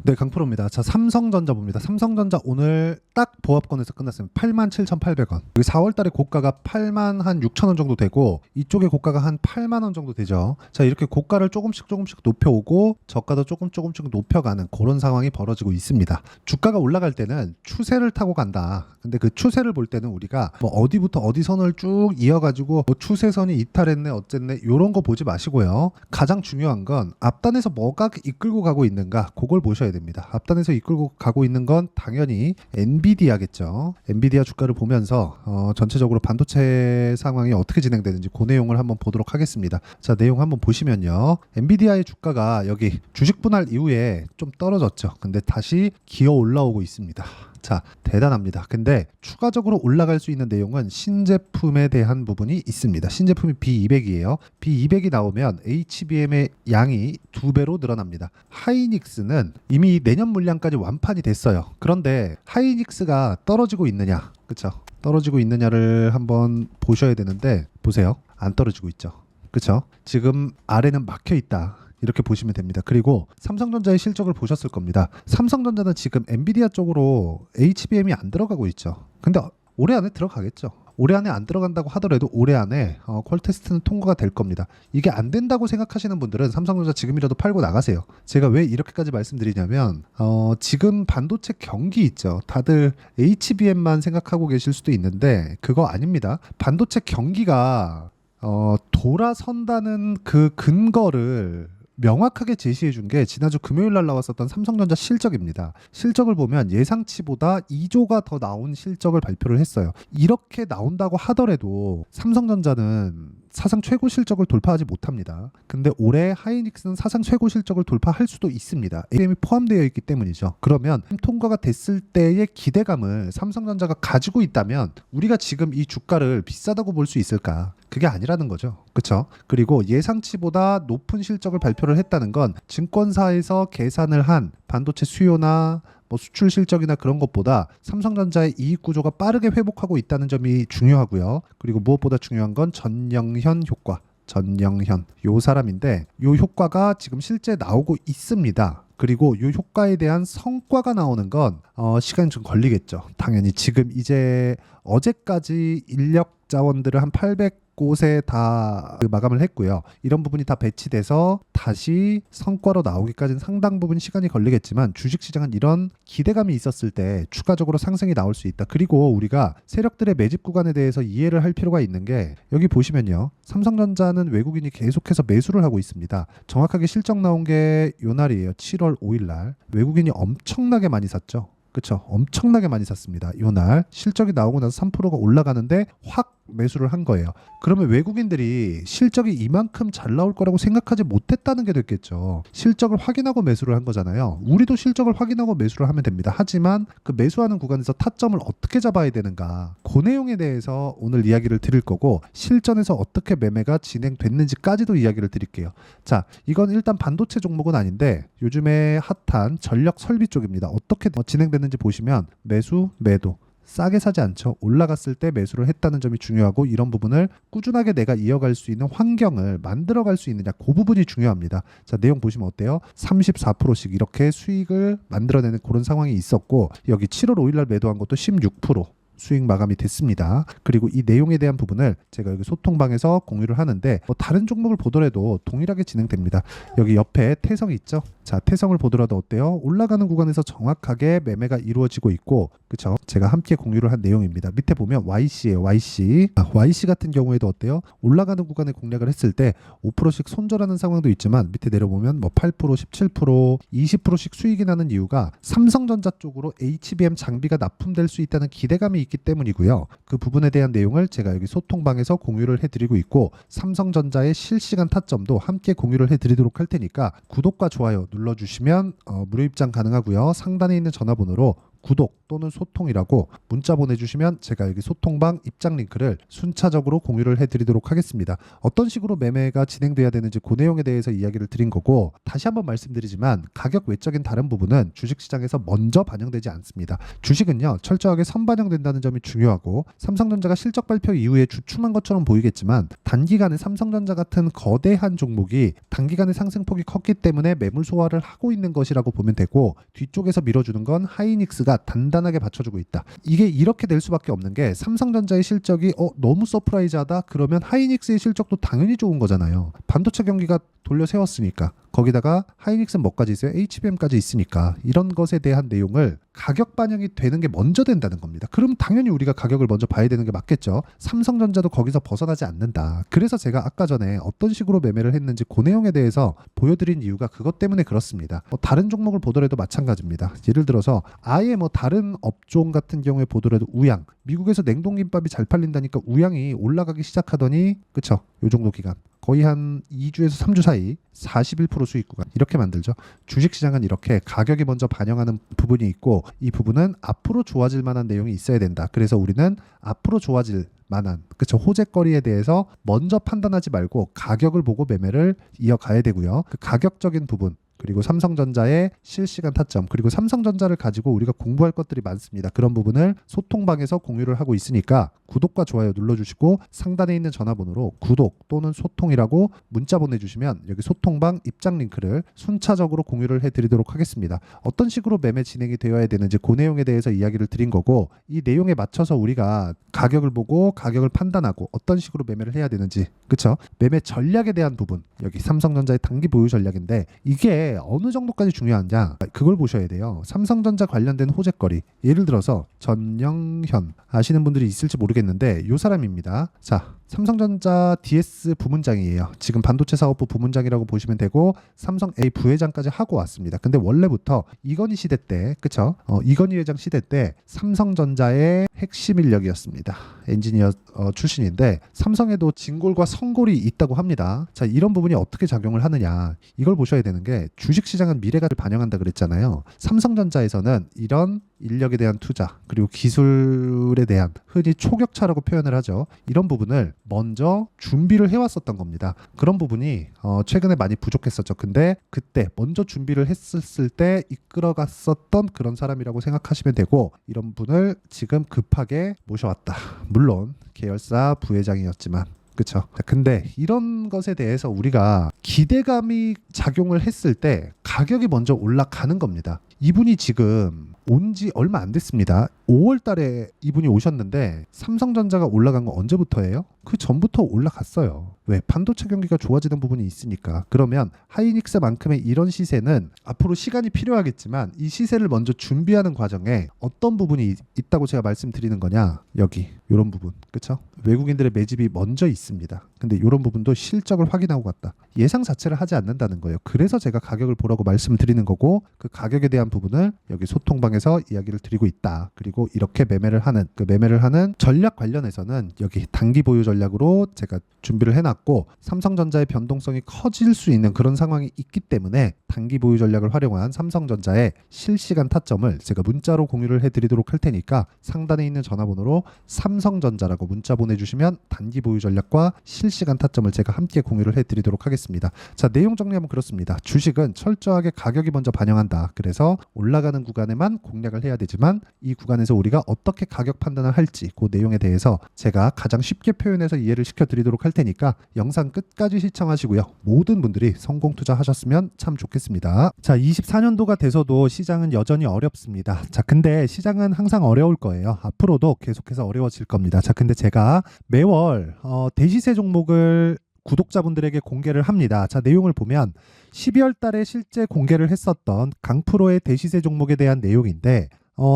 네, 강프로입니다. 자, 삼성전자 봅니다. 삼성전자 오늘 딱 보합권에서 끝났습니다. 87,800원. 여기 4월 달에 고가가 8만 한 6천 원 정도 되고 이쪽에 고가가 한 8만 원 정도 되죠. 자, 이렇게 고가를 조금씩 높여오고 저가도 조금씩 높여가는 그런 상황이 벌어지고 있습니다. 주가가 올라갈 때는 추세를 타고 간다. 근데 그 추세를 볼 때는 우리가 뭐 어디부터 어디 선을 쭉 이어가지고 뭐 추세선이 이탈했네 어쨌네 이런 거 보지 마시고요. 가장 중요한 건 앞단에서 뭐가 이끌고 가고 있는가 그걸 보셔야 됩니다. 앞단에서 이끌고 가고 있는 건 당연히 엔비디아겠죠. 엔비디아 주가를 보면서 전체적으로 반도체 상황이 어떻게 진행되는지 그 내용을 한번 보도록 하겠습니다. 자, 내용 한번 보시면요. 엔비디아의 주가가 여기 주식 분할 이후에 좀 떨어졌죠. 근데 다시 기어 올라오고 있습니다. 자, 대단합니다. 근데 추가적으로 올라갈 수 있는 내용은 신제품에 대한 부분이 있습니다. 신제품이 B200이에요. B200이 나오면 HBM의 양이 2배로 늘어납니다. 하이닉스는 이미 내년 물량까지 완판이 됐어요. 그런데 하이닉스가 떨어지고 있느냐? 그렇죠? 떨어지고 있느냐를 한번 보셔야 되는데 보세요. 안 떨어지고 있죠. 그렇죠? 지금 아래는 막혀 있다. 이렇게 보시면 됩니다. 그리고 삼성전자의 실적을 보셨을 겁니다. 삼성전자는 지금 엔비디아 쪽으로 HBM이 안 들어가고 있죠. 근데 올해 안에 들어가겠죠. 올해 안에 안 들어간다고 하더라도 올해 안에 퀄 테스트는 통과가 될 겁니다. 이게 안 된다고 생각하시는 분들은 삼성전자 지금이라도 팔고 나가세요. 제가 왜 이렇게까지 말씀드리냐면 지금 반도체 경기 있죠. 다들 HBM만 생각하고 계실 수도 있는데 그거 아닙니다. 반도체 경기가 돌아선다는 그 근거를 명확하게 제시해 준 게 지난주 금요일 날 나왔었던 삼성전자 실적입니다. 실적을 보면 예상치보다 2조가 더 나온 실적을 발표를 했어요. 이렇게 나온다고 하더라도 삼성전자는 사상 최고 실적을 돌파하지 못합니다. 근데 올해 하이닉스는 사상 최고 실적을 돌파할 수도 있습니다. AM이 포함되어 있기 때문이죠. 그러면 통과가 됐을 때의 기대감을 삼성전자가 가지고 있다면 우리가 지금 이 주가를 비싸다고 볼 수 있을까? 그게 아니라는 거죠. 그렇죠? 그리고 예상치보다 높은 실적을 발표를 했다는 건 증권사에서 계산을 한 반도체 수요나 뭐 수출 실적이나 그런 것보다 삼성전자의 이익 구조가 빠르게 회복하고 있다는 점이 중요하고요. 그리고 무엇보다 중요한 건 전영현 효과. 전영현 요 사람인데 요 효과가 지금 실제 나오고 있습니다. 그리고 요 효과에 대한 성과가 나오는 건 시간이 좀 걸리겠죠. 당연히 지금 이제 어제까지 인력 자원들을 한 800곳에 다 마감을 했고요. 이런 부분이 다 배치돼서 다시 성과로 나오기까지는 상당 부분 시간이 걸리겠지만 주식시장은 이런 기대감이 있었을 때 추가적으로 상승이 나올 수 있다. 그리고 우리가 세력들의 매집 구간에 대해서 이해를 할 필요가 있는 게 여기 보시면요. 삼성전자는 외국인이 계속해서 매수를 하고 있습니다. 정확하게 실적 나온 게 요 날이에요. 7월 5일 날. 외국인이 엄청나게 많이 샀죠. 그렇죠. 엄청나게 많이 샀습니다. 이날 실적이 나오고 나서 3%가 올라가는데 확 매수를 한 거예요. 그러면 외국인들이 실적이 이만큼 잘 나올 거라고 생각하지 못했다는 게 됐겠죠. 실적을 확인하고 매수를 한 거잖아요. 우리도 실적을 확인하고 매수를 하면 됩니다. 하지만 그 매수하는 구간에서 타점을 어떻게 잡아야 되는가 그 내용에 대해서 오늘 이야기를 드릴 거고 실전에서 어떻게 매매가 진행됐는지까지도 이야기를 드릴게요. 자, 이건 일단 반도체 종목은 아닌데 요즘에 핫한 전력 설비 쪽입니다. 어떻게 진행됐는지 보시면 매수, 매도 싸게 사지 않죠. 올라갔을 때 매수를 했다는 점이 중요하고 이런 부분을 꾸준하게 내가 이어갈 수 있는 환경을 만들어갈 수 있느냐 그 부분이 중요합니다. 자, 내용 보시면 어때요? 34%씩 이렇게 수익을 만들어내는 그런 상황이 있었고 여기 7월 5일 날 매도한 것도 16% 수익 마감이 됐습니다. 그리고 이 내용에 대한 부분을 제가 여기 소통방에서 공유를 하는데 다른 종목을 보더라도 동일하게 진행됩니다. 여기 옆에 태성이 있죠? 자, 태성을 보더라도 어때요? 올라가는 구간에서 정확하게 매매가 이루어지고 있고 그쵸? 제가 함께 공유를 한 내용입니다. 밑에 보면 YC예요. YC. YC 같은 경우에도 어때요? 올라가는 구간에 공략을 했을 때 5%씩 손절하는 상황도 있지만 밑에 내려보면 뭐 8%, 17%, 20%씩 수익이 나는 이유가 삼성전자 쪽으로 HBM 장비가 납품될 수 있다는 기대감이 있기 때문이고요. 그 부분에 대한 내용을 제가 여기 소통방에서 공유를 해드리고 있고 삼성전자의 실시간 타점도 함께 공유를 해드리도록 할 테니까 구독과 좋아요 눌러주시면 무료 입장 가능하고요. 상단에 있는 전화번호로 구독 또는 소통이라고 문자 보내주시면 제가 여기 소통방 입장 링크를 순차적으로 공유를 해드리도록 하겠습니다. 어떤 식으로 매매가 진행돼야 되는지 그 내용에 대해서 이야기를 드린 거고, 다시 한번 말씀드리지만 가격 외적인 다른 부분은 주식시장에서 먼저 반영되지 않습니다. 주식은요 철저하게 선반영된다는 점이 중요하고, 삼성전자가 실적 발표 이후에 주춤한 것처럼 보이겠지만 단기간에 삼성전자 같은 거대한 종목이 단기간에 상승폭이 컸기 때문에 매물 소화를 하고 있는 것이라고 보면 되고, 뒤쪽에서 밀어주는 건 하이닉스가 단단하게 받쳐주고 있다. 이게 이렇게 될 수밖에 없는 게, 삼성전자의 실적이 너무 서프라이즈하다 그러면 하이닉스의 실적도 당연히 좋은 거잖아요. 반도체 경기가 돌려 세웠으니까, 거기다가 하이닉스는 뭐까지 있어요? HBM까지 있으니까 이런 것에 대한 내용을 가격 반영이 되는 게 먼저 된다는 겁니다. 그럼 당연히 우리가 가격을 먼저 봐야 되는 게 맞겠죠. 삼성전자도 거기서 벗어나지 않는다. 그래서 제가 아까 전에 어떤 식으로 매매를 했는지 그 내용에 대해서 보여드린 이유가 그것 때문에 그렇습니다. 다른 종목을 보더라도 마찬가지입니다. 예를 들어서 아예 다른 업종 같은 경우에 보더라도 우양, 미국에서 냉동김밥이 잘 팔린다니까 우양이 올라가기 시작하더니, 그쵸? 요 정도 기간 거의 한 2주에서 3주 사이 41% 수익 구간 이렇게 만들죠. 주식시장은 이렇게 가격이 먼저 반영하는 부분이 있고, 이 부분은 앞으로 좋아질 만한 내용이 있어야 된다. 그래서 우리는 앞으로 좋아질 만한, 그쵸, 호재거리에 대해서 먼저 판단하지 말고 가격을 보고 매매를 이어가야 되고요. 그 가격적인 부분, 그리고 삼성전자의 실시간 타점, 그리고 삼성전자를 가지고 우리가 공부할 것들이 많습니다. 그런 부분을 소통방에서 공유를 하고 있으니까 구독과 좋아요 눌러주시고, 상단에 있는 전화번호로 구독 또는 소통이라고 문자 보내주시면 여기 소통방 입장 링크를 순차적으로 공유를 해드리도록 하겠습니다. 어떤 식으로 매매 진행이 되어야 되는지 그 내용에 대해서 이야기를 드린 거고, 이 내용에 맞춰서 우리가 가격을 보고 가격을 판단하고 어떤 식으로 매매를 해야 되는지, 그쵸? 매매 전략에 대한 부분, 여기 삼성전자의 단기 보유 전략인데 이게 어느 정도까지 중요하냐, 그걸 보셔야 돼요. 삼성전자 관련된 호재거리, 예를 들어서 전영현 아시는 분들이 있을지 모르겠는데 이 사람입니다. 자, 삼성전자 DS 부문장이에요. 지금 반도체 사업부 부문장이라고 보시면 되고, 삼성 A 부회장까지 하고 왔습니다. 근데 원래부터 이건희 시대 때, 그쵸? 이건희 회장 시대 때 삼성전자의 핵심 인력이었습니다. 엔지니어 출신인데 삼성에도 진골과 성골이 있다고 합니다. 자, 이런 부분이 어떻게 작용을 하느냐, 이걸 보셔야 되는 게, 주식시장은 미래가 반영한다 그랬잖아요. 삼성전자에서는 이런 인력에 대한 투자, 그리고 기술에 대한, 흔히 초격차라고 표현을 하죠. 이런 부분을 먼저 준비를 해왔었던 겁니다. 그런 부분이 최근에 많이 부족했었죠. 근데 그때 먼저 준비를 했었을 때 이끌어갔었던 그런 사람이라고 생각하시면 되고, 이런 분을 지금 급하게 모셔왔다. 물론 계열사 부회장이었지만, 그쵸? 근데 이런 것에 대해서 우리가 기대감이 작용을 했을 때 가격이 먼저 올라가는 겁니다. 이분이 지금 온 지 얼마 안 됐습니다. 5월 달에 이분이 오셨는데 삼성전자가 올라간 거 언제부터예요? 그 전부터 올라갔어요. 왜? 반도체 경기가 좋아지는 부분이 있으니까. 그러면 하이닉스만큼의 이런 시세는 앞으로 시간이 필요하겠지만, 이 시세를 먼저 준비하는 과정에 어떤 부분이 있다고 제가 말씀드리는 거냐, 여기 이런 부분, 그쵸? 외국인들의 매집이 먼저 있습니다. 근데 이런 부분도 실적을 확인하고 갔다. 예상 자체를 하지 않는다는 거예요. 그래서 제가 가격을 보라고 말씀드리는 거고, 그 가격에 대한 부분을 여기 소통방에서 이야기를 드리고 있다. 그리고 이렇게 매매를 하는 전략 관련해서는 여기 단기 보유 전략으로 제가 준비를 해놨고, 삼성전자의 변동성이 커질 수 있는 그런 상황이 있기 때문에 단기 보유 전략을 활용한 삼성전자의 실시간 타점을 제가 문자로 공유를 해드리도록 할 테니까, 상단에 있는 전화번호로 삼성전자라고 문자 보내주시면 단기 보유 전략과 실시간 타점을 제가 함께 공유를 해드리도록 하겠습니다. 자, 내용 정리하면 그렇습니다. 주식은 철저하게 가격이 먼저 반영한다. 그래서 올라가는 구간에만 공략을 해야 되지만, 이 구간에서 우리가 어떻게 가격 판단을 할지 그 내용에 대해서 제가 가장 쉽게 표현해서 이해를 시켜드리도록 할 테니까 영상 끝까지 시청하시고요. 모든 분들이 성공 투자하셨으면 참 좋겠습니다. 자, 24년도가 돼서도 시장은 여전히 어렵습니다. 자, 근데 시장은 항상 어려울 거예요. 앞으로도 계속해서 어려워질 겁니다. 자, 근데 제가 매월 대시세 종목을 구독자분들에게 공개를 합니다. 자, 내용을 보면 12월 달에 실제 공개를 했었던 강프로의 대시세 종목에 대한 내용인데,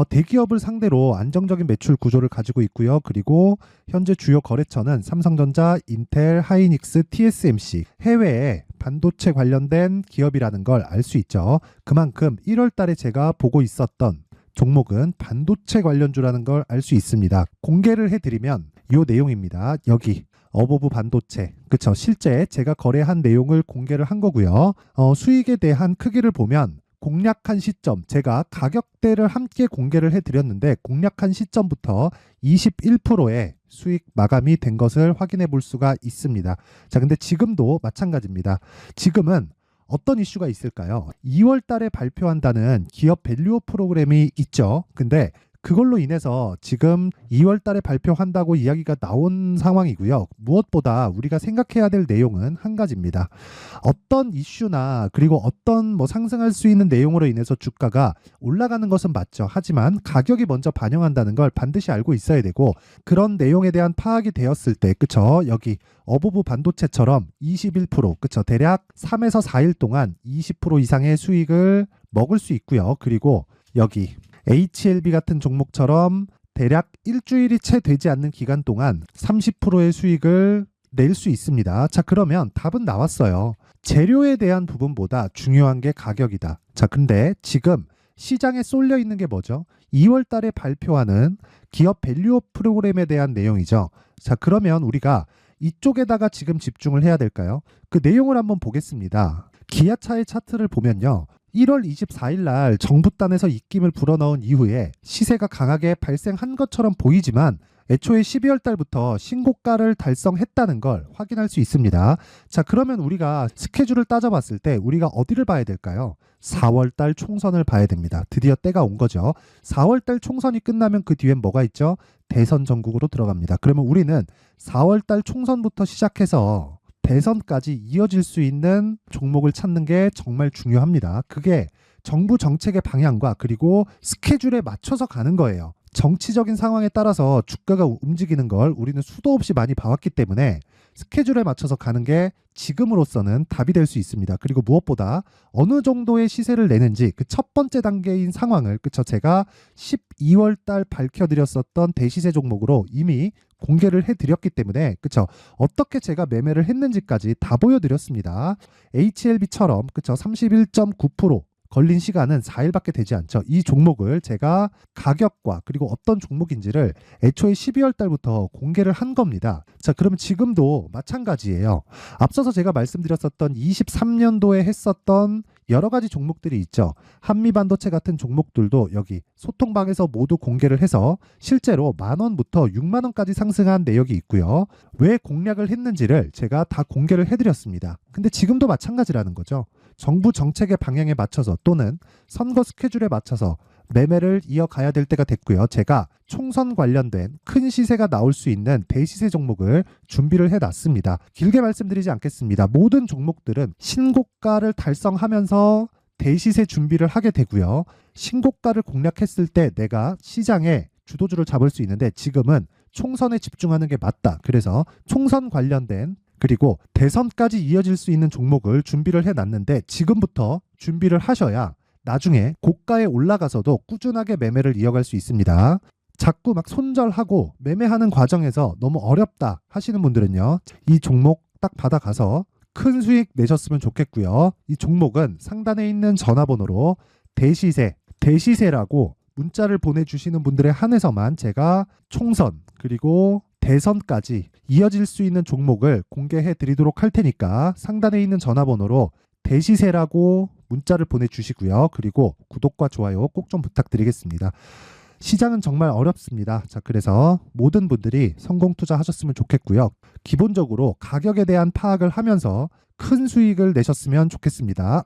대기업을 상대로 안정적인 매출 구조를 가지고 있고요. 그리고 현재 주요 거래처는 삼성전자, 인텔, 하이닉스, TSMC, 해외에 반도체 관련된 기업이라는 걸 알 수 있죠. 그만큼 1월 달에 제가 보고 있었던 종목은 반도체 관련주라는 걸 알 수 있습니다. 공개를 해드리면 이 내용입니다. 여기 어보브 반도체, 그쵸? 실제 제가 거래한 내용을 공개를 한 거고요. 수익에 대한 크기를 보면 공략한 시점, 제가 가격대를 함께 공개를 해드렸는데 공략한 시점부터 21%의 수익 마감이 된 것을 확인해 볼 수가 있습니다. 자, 근데 지금도 마찬가지입니다. 지금은 어떤 이슈가 있을까요? 2월 달에 발표한다는 기업 밸류업 프로그램이 있죠. 근데 그걸로 인해서 지금 2월 달에 발표한다고 이야기가 나온 상황이고요. 무엇보다 우리가 생각해야 될 내용은 한 가지입니다. 어떤 이슈나 그리고 어떤 상승할 수 있는 내용으로 인해서 주가가 올라가는 것은 맞죠. 하지만 가격이 먼저 반영한다는 걸 반드시 알고 있어야 되고, 그런 내용에 대한 파악이 되었을 때, 그쵸? 여기 어부부 반도체처럼 21%, 그쵸? 대략 3에서 4일 동안 20% 이상의 수익을 먹을 수 있고요. 그리고 여기 HLB 같은 종목처럼 대략 일주일이 채 되지 않는 기간 동안 30%의 수익을 낼 수 있습니다. 자, 그러면 답은 나왔어요. 재료에 대한 부분보다 중요한 게 가격이다. 자, 근데 지금 시장에 쏠려 있는 게 뭐죠? 2월 달에 발표하는 기업 밸류업 프로그램에 대한 내용이죠. 자, 그러면 우리가 이쪽에다가 지금 집중을 해야 될까요? 그 내용을 한번 보겠습니다. 기아차의 차트를 보면요. 1월 24일 날 정부단에서 입김을 불어넣은 이후에 시세가 강하게 발생한 것처럼 보이지만 애초에 12월 달부터 신고가를 달성했다는 걸 확인할 수 있습니다. 자, 그러면 우리가 스케줄을 따져봤을 때 우리가 어디를 봐야 될까요? 4월 달 총선을 봐야 됩니다. 드디어 때가 온 거죠. 4월 달 총선이 끝나면 그 뒤엔 뭐가 있죠? 대선 전국으로 들어갑니다. 그러면 우리는 4월 달 총선부터 시작해서 대선까지 이어질 수 있는 종목을 찾는 게 정말 중요합니다. 그게 정부 정책의 방향과 그리고 스케줄에 맞춰서 가는 거예요. 정치적인 상황에 따라서 주가가 움직이는 걸 우리는 수도 없이 많이 봐왔기 때문에 스케줄에 맞춰서 가는 게 지금으로서는 답이 될 수 있습니다. 그리고 무엇보다 어느 정도의 시세를 내는지 그 첫 번째 단계인 상황을, 그쵸? 제가 12월 달 밝혀드렸었던 대시세 종목으로 이미 공개를 해드렸기 때문에, 그쵸? 어떻게 제가 매매를 했는지까지 다 보여드렸습니다. HLB처럼, 그쵸? 31.9% 걸린 시간은 4일밖에 되지 않죠. 이 종목을 제가 가격과 그리고 어떤 종목인지를 애초에 12월 달부터 공개를 한 겁니다. 자, 그러면 지금도 마찬가지예요. 앞서서 제가 말씀드렸었던 23년도에 했었던 여러 가지 종목들이 있죠. 한미반도체 같은 종목들도 여기 소통방에서 모두 공개를 해서 실제로 10,000원부터 60,000원까지 상승한 내역이 있고요. 왜 공략을 했는지를 제가 다 공개를 해드렸습니다. 근데 지금도 마찬가지라는 거죠. 정부 정책의 방향에 맞춰서 또는 선거 스케줄에 맞춰서 매매를 이어가야 될 때가 됐고요. 제가 총선 관련된 큰 시세가 나올 수 있는 대시세 종목을 준비를 해놨습니다. 길게 말씀드리지 않겠습니다. 모든 종목들은 신고가를 달성하면서 대시세 준비를 하게 되고요. 신고가를 공략했을 때 내가 시장에 주도주를 잡을 수 있는데 지금은 총선에 집중하는 게 맞다. 그래서 총선 관련된 그리고 대선까지 이어질 수 있는 종목을 준비를 해놨는데 지금부터 준비를 하셔야 나중에 고가에 올라가서도 꾸준하게 매매를 이어갈 수 있습니다. 자꾸 막 손절하고 매매하는 과정에서 너무 어렵다 하시는 분들은요. 이 종목 딱 받아가서 큰 수익 내셨으면 좋겠고요. 이 종목은 상단에 있는 전화번호로 대시세라고 문자를 보내주시는 분들에 한해서만 제가 총선 그리고 대선까지 이어질 수 있는 종목을 공개해 드리도록 할 테니까 상단에 있는 전화번호로 대시세라고 문자를 보내주시고요. 그리고 구독과 좋아요 꼭 좀 부탁드리겠습니다. 시장은 정말 어렵습니다. 자, 그래서 모든 분들이 성공 투자하셨으면 좋겠고요. 기본적으로 가격에 대한 파악을 하면서 큰 수익을 내셨으면 좋겠습니다.